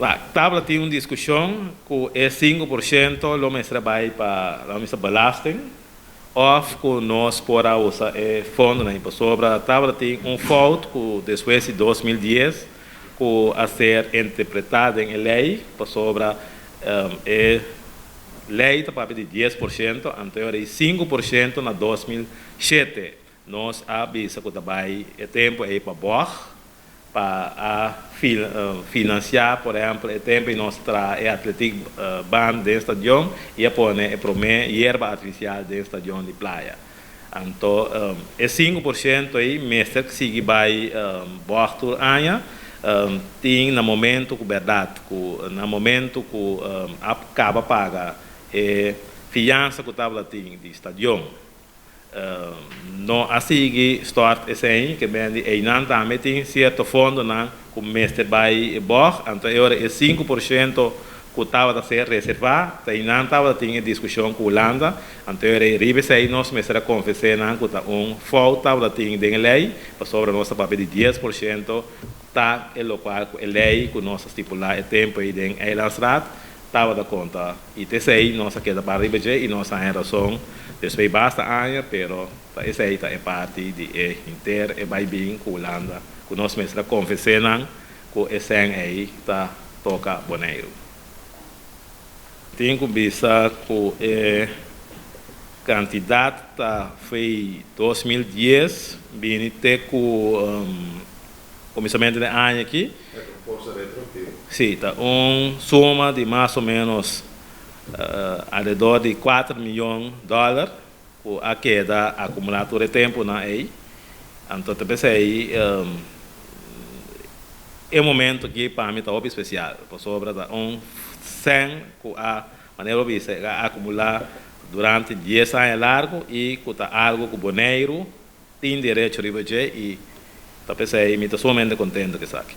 Estava tendo uma discussão que é 5% lo mais trabalho para a belasting, ou que nós para usar fundo na sobre estava tendo fato que depois de 2010 que a ser interpretada em lei sobre lei está para de 10%, anterior 5% na 2007. Nós avisa que também é tempo para financiar, por exemplo, o tempo nós traz atletismo band de estadião e a pôr erva artificial de estadião de praia. Então, é 5% aí, mestre que sigue vai bordo anos, tem no momento que verdade, no momento que acaba paga fiança que estava tem de estadião. Não assim start assim que bem e não também tem certo fundo na que o mestre vai bor então agora é 5% que estava a ser reservado e não estava tem discussão com a Holanda então agora ribe sei nós mestre confessar não que tá falta estava tem de lei para sobre nossa papel de 10% tá é local a lei que nós estipular é tempo e den é lançado estava da conta e te sei nossa queda para ribe e nossa razão depois basta anos, pero essa aí é parte de inter e vai bem com a Holanda, que nós mesmos confessamos que esse aí está toca boneiro. Tem que pensar que candidato foi 2010, bem até com começamento de ano aqui. Sim, tá soma de mais ou menos ao redor de 4 milhões de dólares que a queda acumulada de tempo na aí. Então, também é um momento que para mim está muito especial, por sobre sem que a maneira de acumular durante 10 anos largo e que está algo que o boneiro tem direito a receber e também me estou somente contente que está aqui.